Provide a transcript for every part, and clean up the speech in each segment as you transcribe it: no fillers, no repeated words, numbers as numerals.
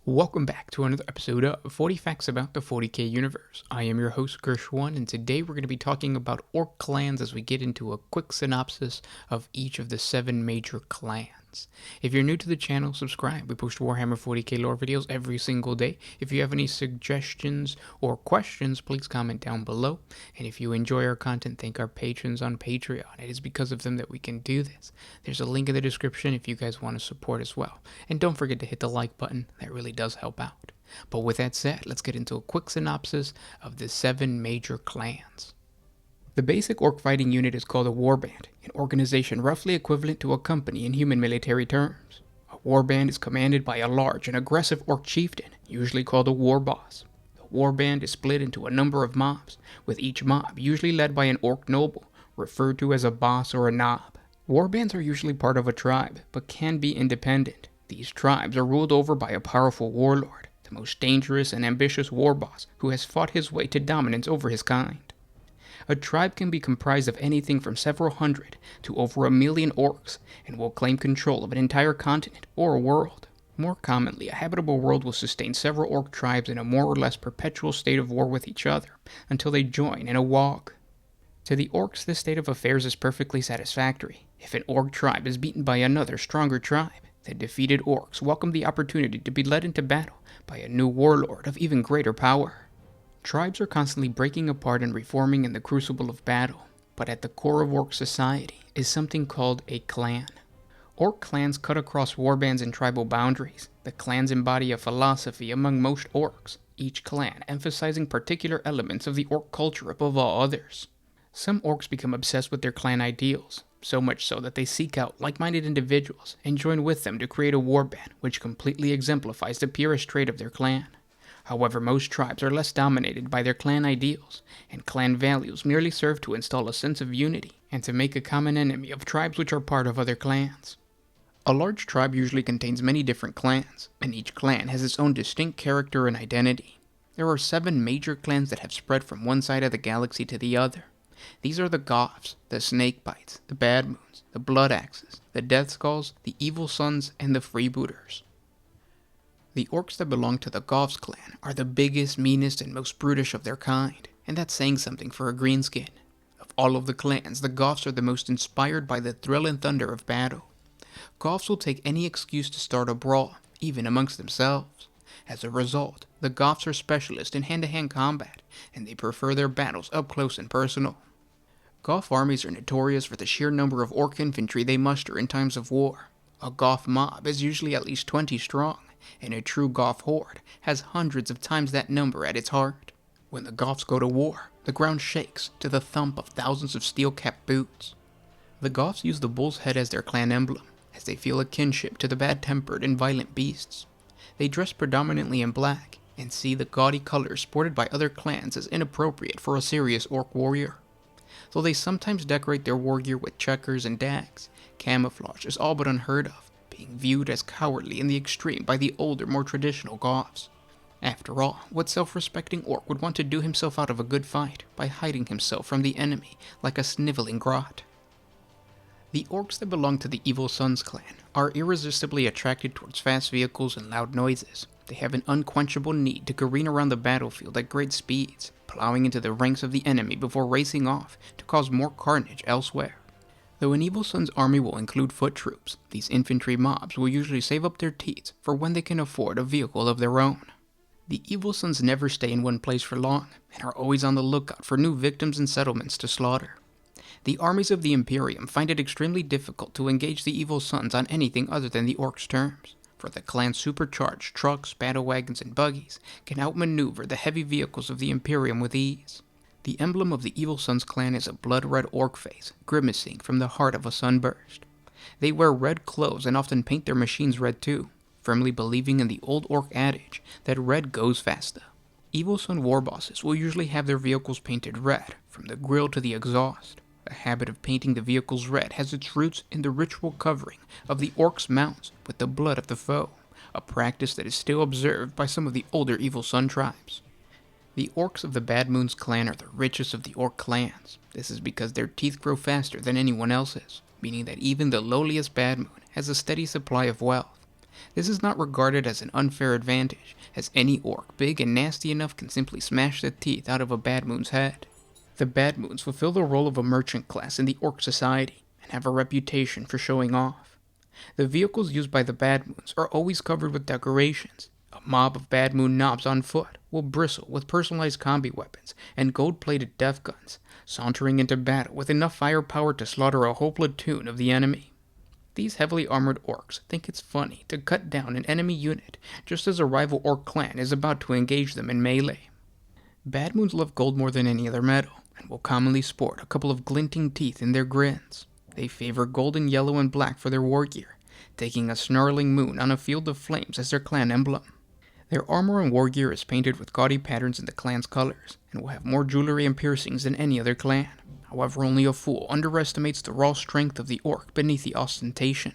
Welcome back to another episode of 40 Facts About the 40K Universe. I am your host, Gershwan, and today we're going to be talking about Ork clans as we get into a quick synopsis of each of the 7 major clans. If you're new to the channel, subscribe. We post Warhammer 40K lore videos every single day. If you have any suggestions or questions, please comment down below. And if you enjoy our content, thank our patrons on Patreon. It is because of them that we can do this. There's a link in the description if you guys want to support as well. And don't forget to hit the like button. That really does help out. But with that said, let's get into a quick synopsis of the 7 major clans. The basic orc fighting unit is called a warband, an organization roughly equivalent to a company in human military terms. A warband is commanded by a large and aggressive orc chieftain, usually called a war boss. The warband is split into a number of mobs, with each mob usually led by an orc noble, referred to as a boss or a nob. Warbands are usually part of a tribe, but can be independent. These tribes are ruled over by a powerful warlord, the most dangerous and ambitious war boss who has fought his way to dominance over his kind. A tribe can be comprised of anything from several hundred to over 1 million orcs and will claim control of an entire continent or a world. More commonly, a habitable world will sustain several orc tribes in a more or less perpetual state of war with each other until they join in a wog. To the orcs, this state of affairs is perfectly satisfactory. If an orc tribe is beaten by another stronger tribe, the defeated orcs welcome the opportunity to be led into battle by a new warlord of even greater power. Tribes are constantly breaking apart and reforming in the crucible of battle, but at the core of orc society is something called a clan. Orc clans cut across warbands and tribal boundaries. The clans embody a philosophy among most orcs, each clan emphasizing particular elements of the orc culture above all others. Some orcs become obsessed with their clan ideals, so much so that they seek out like-minded individuals and join with them to create a warband which completely exemplifies the purest trait of their clan. However, most tribes are less dominated by their clan ideals, and clan values merely serve to install a sense of unity and to make a common enemy of tribes which are part of other clans. A large tribe usually contains many different clans, and each clan has its own distinct character and identity. There are 7 major clans that have spread from one side of the galaxy to the other. These are the Goths, the Snakebites, the Bad Moons, the Bloodaxes, the Death Skulls, the Evil Sons, and the Freebooters. The orcs that belong to the Goths clan are the biggest, meanest, and most brutish of their kind, and that's saying something for a greenskin. Of all of the clans, the Goths are the most inspired by the thrill and thunder of battle. Goths will take any excuse to start a brawl, even amongst themselves. As a result, the Goths are specialists in hand-to-hand combat, and they prefer their battles up close and personal. Goth armies are notorious for the sheer number of orc infantry they muster in times of war. A Goth mob is usually at least 20 strong, and a true Goth horde has hundreds of times that number at its heart. When the Goths go to war, the ground shakes to the thump of thousands of steel-capped boots. The Goths use the bull's head as their clan emblem, as they feel a kinship to the bad-tempered and violent beasts. They dress predominantly in black, and see the gaudy colors sported by other clans as inappropriate for a serious orc warrior. Though they sometimes decorate their war gear with checkers and dags, camouflage is all but unheard of, being viewed as cowardly in the extreme by the older, more traditional Goths. After all, what self-respecting orc would want to do himself out of a good fight by hiding himself from the enemy like a sniveling grot? The orcs that belong to the Evil Sons clan are irresistibly attracted towards fast vehicles and loud noises. They have an unquenchable need to careen around the battlefield at great speeds, plowing into the ranks of the enemy before racing off to cause more carnage elsewhere. Though an Evil Sun's army will include foot troops, these infantry mobs will usually save up their teats for when they can afford a vehicle of their own. The Evil Sons never stay in one place for long, and are always on the lookout for new victims and settlements to slaughter. The armies of the Imperium find it extremely difficult to engage the Evil Sons on anything other than the orcs' terms, for the clan's supercharged trucks, battle wagons, and buggies can outmaneuver the heavy vehicles of the Imperium with ease. The emblem of the Evil Sons clan is a blood-red orc face, grimacing from the heart of a sunburst. They wear red clothes and often paint their machines red too, firmly believing in the old orc adage that red goes faster. Evil Sun war bosses will usually have their vehicles painted red, from the grille to the exhaust. The habit of painting the vehicles red has its roots in the ritual covering of the orcs' mounts with the blood of the foe, a practice that is still observed by some of the older Evil Sun tribes. The orcs of the Bad Moons clan are the richest of the orc clans. This is because their teeth grow faster than anyone else's, meaning that even the lowliest Bad Moon has a steady supply of wealth. This is not regarded as an unfair advantage, as any orc, big and nasty enough, can simply smash the teeth out of a Bad Moon's head. The Bad Moons fulfill the role of a merchant class in the orc society, and have a reputation for showing off. The vehicles used by the Bad Moons are always covered with decorations. A mob of Bad Moon knobs on foot will bristle with personalized combi weapons and gold-plated death guns, sauntering into battle with enough firepower to slaughter a whole platoon of the enemy. These heavily armored orcs think it's funny to cut down an enemy unit just as a rival orc clan is about to engage them in melee. Bad Moons love gold more than any other metal, and will commonly sport a couple of glinting teeth in their grins. They favor golden, yellow, and black for their war gear, taking a snarling moon on a field of flames as their clan emblem. Their armor and war gear is painted with gaudy patterns in the clan's colors, and will have more jewelry and piercings than any other clan. However, only a fool underestimates the raw strength of the orc beneath the ostentation.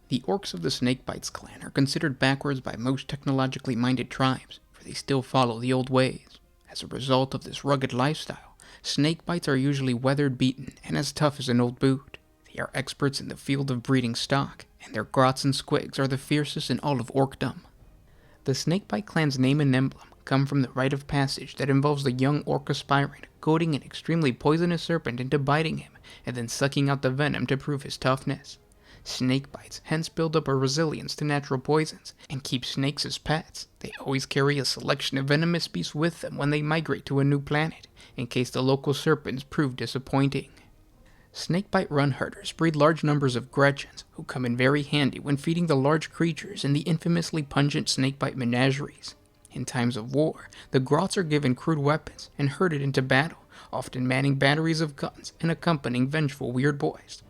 The orcs of the Snakebites clan are considered backwards by most technologically minded tribes, for they still follow the old ways. As a result of this rugged lifestyle, Snakebites are usually weather-beaten and as tough as an old boot. They are experts in the field of breeding stock, and their grots and squigs are the fiercest in all of orcdom. The Snakebite clan's name and emblem come from the rite of passage that involves the young orc aspirant goading an extremely poisonous serpent into biting him, and then sucking out the venom to prove his toughness. Snakebites hence build up a resilience to natural poisons, and keep snakes as pets. They always carry a selection of venomous beasts with them when they migrate to a new planet, in case the local serpents prove disappointing. Snakebite run herders breed large numbers of Gretchens, who come in very handy when feeding the large creatures in the infamously pungent snakebite menageries. In times of war, the Grots are given crude weapons and herded into battle, often manning batteries of guns and accompanying vengeful weird boys.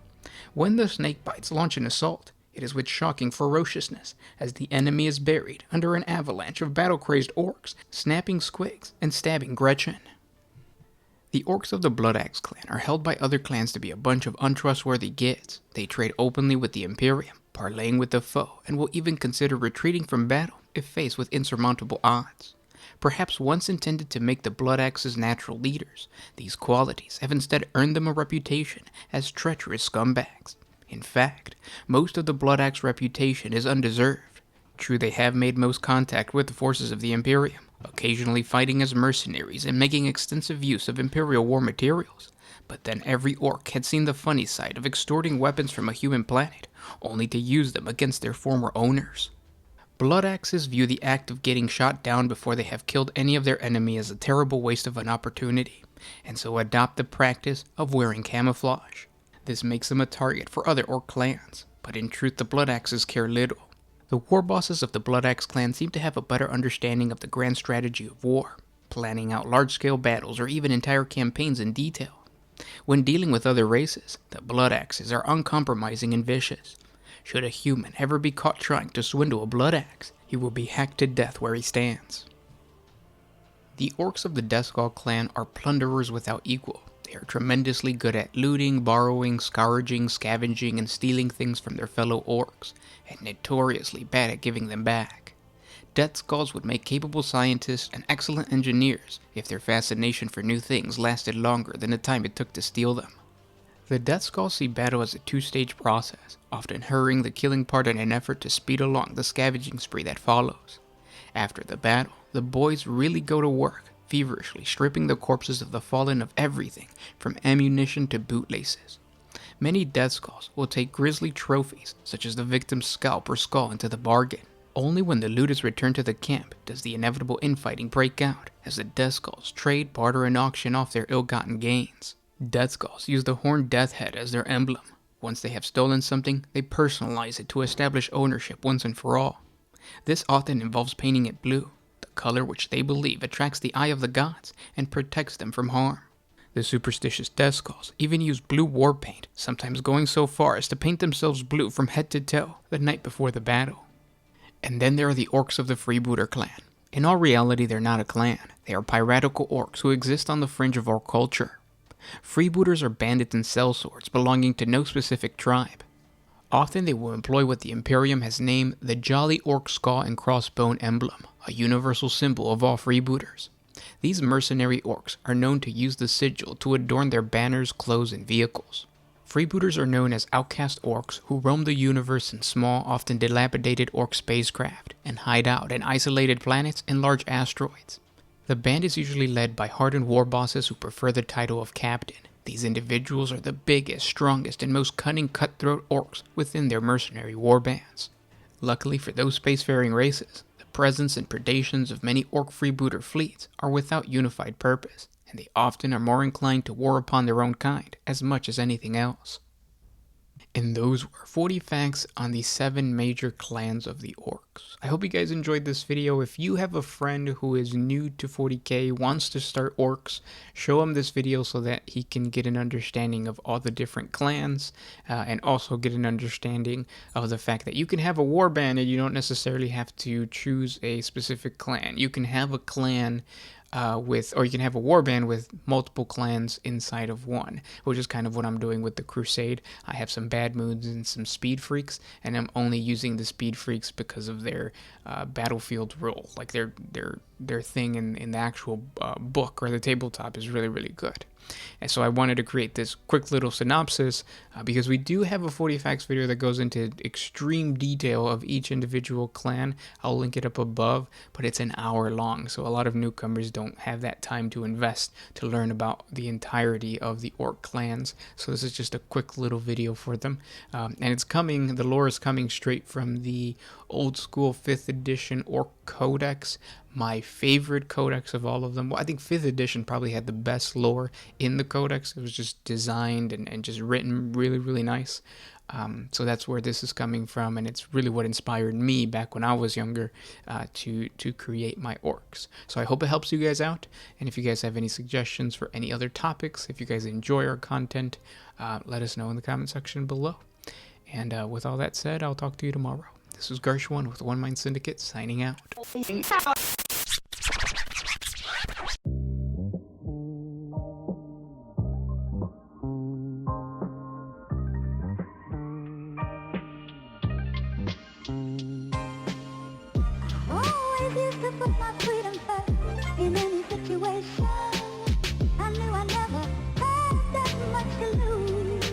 When the Snakebites launch an assault, it is with shocking ferociousness, as the enemy is buried under an avalanche of battle-crazed orcs, snapping squigs and stabbing Gretchen. The orcs of the Bloodaxe clan are held by other clans to be a bunch of untrustworthy gits. They trade openly with the Imperium, parlaying with the foe, and will even consider retreating from battle if faced with insurmountable odds. Perhaps once intended to make the Bloodaxes natural leaders, these qualities have instead earned them a reputation as treacherous scumbags. In fact, most of the Bloodaxe reputation is undeserved. True, they have made most contact with the forces of the Imperium, occasionally fighting as mercenaries and making extensive use of Imperial war materials. But then every orc had seen the funny side of extorting weapons from a human planet, only to use them against their former owners. Bloodaxes view the act of getting shot down before they have killed any of their enemy as a terrible waste of an opportunity, and so adopt the practice of wearing camouflage. This makes them a target for other orc clans, but in truth the Bloodaxes care little. The war bosses of the Bloodaxe clan seem to have a better understanding of the grand strategy of war, planning out large-scale battles or even entire campaigns in detail. When dealing with other races, the Bloodaxes are uncompromising and vicious. Should a human ever be caught trying to swindle a Bloodaxe, he will be hacked to death where he stands. The orcs of the Deathskull clan are plunderers without equal. They are tremendously good at looting, borrowing, scourging, scavenging, and stealing things from their fellow orcs, and notoriously bad at giving them back. Deathskulls would make capable scientists and excellent engineers if their fascination for new things lasted longer than the time it took to steal them. The Deathskulls see battle as a two-stage process, often hurrying the killing part in an effort to speed along the scavenging spree that follows. After the battle, the boys really go to work, feverishly stripping the corpses of the fallen of everything, from ammunition to bootlaces. Many Deathskulls will take grisly trophies, such as the victim's scalp or skull, into the bargain. Only when the loot is returned to the camp does the inevitable infighting break out, as the Deathskulls trade, barter, and auction off their ill-gotten gains. Deathskulls use the horned death head as their emblem. Once they have stolen something, they personalize it to establish ownership once and for all. This often involves painting it blue, the color which they believe attracts the eye of the gods and protects them from harm. The superstitious Deathskulls even use blue war paint, sometimes going so far as to paint themselves blue from head to toe the night before the battle. And then there are the orcs of the Freebooter clan. In all reality, they're not a clan. They are piratical orcs who exist on the fringe of orc culture. Freebooters are bandits and sellswords belonging to no specific tribe. Often they will employ what the Imperium has named the Jolly Orc Skull and Crossbone Emblem, a universal symbol of all freebooters. These mercenary orcs are known to use the sigil to adorn their banners, clothes, and vehicles. Freebooters are known as outcast orcs who roam the universe in small, often dilapidated orc spacecraft and hide out in isolated planets and large asteroids. The band is usually led by hardened war bosses who prefer the title of captain. These individuals are the biggest, strongest, and most cunning cutthroat orcs within their mercenary war bands. Luckily for those spacefaring races, the presence and predations of many orc freebooter fleets are without unified purpose, and they often are more inclined to war upon their own kind as much as anything else. And those were 40 facts on the 7 major clans of the orcs. I hope you guys enjoyed this video. If you have a friend who is new to 40k, wants to start orcs, show him this video so that he can get an understanding of all the different clans, and also get an understanding of the fact that you can have a warband and you don't necessarily have to choose a specific clan. You can have a clan or you can have a warband with multiple clans inside of one, which is kind of what I'm doing with the Crusade. I have some bad moods and some speed freaks, and I'm only using the speed freaks because of their battlefield role. Like their thing in the actual book or the tabletop is really, really good. And so I wanted to create this quick little synopsis because we do have a 40 facts video that goes into extreme detail of each individual clan. I'll link it up above, but it's an hour long, so a lot of newcomers don't have that time to invest to learn about the entirety of the orc clans. So this is just a quick little video for them, and the lore is coming straight from the old school 5th edition Ork Codex, my favorite codex of all of them. Well, I think 5th edition probably had the best lore in the codex. It was just designed and just written really, really nice. So that's where this is coming from, and it's really what inspired me back when I was younger to create my orcs. So I hope it helps you guys out, and if you guys have any suggestions for any other topics, if you guys enjoy our content, let us know in the comment section below. And with all that said, I'll talk to you tomorrow. This is Garsh1 with One Mind Syndicate signing out. Always used to put my freedom first in any situation.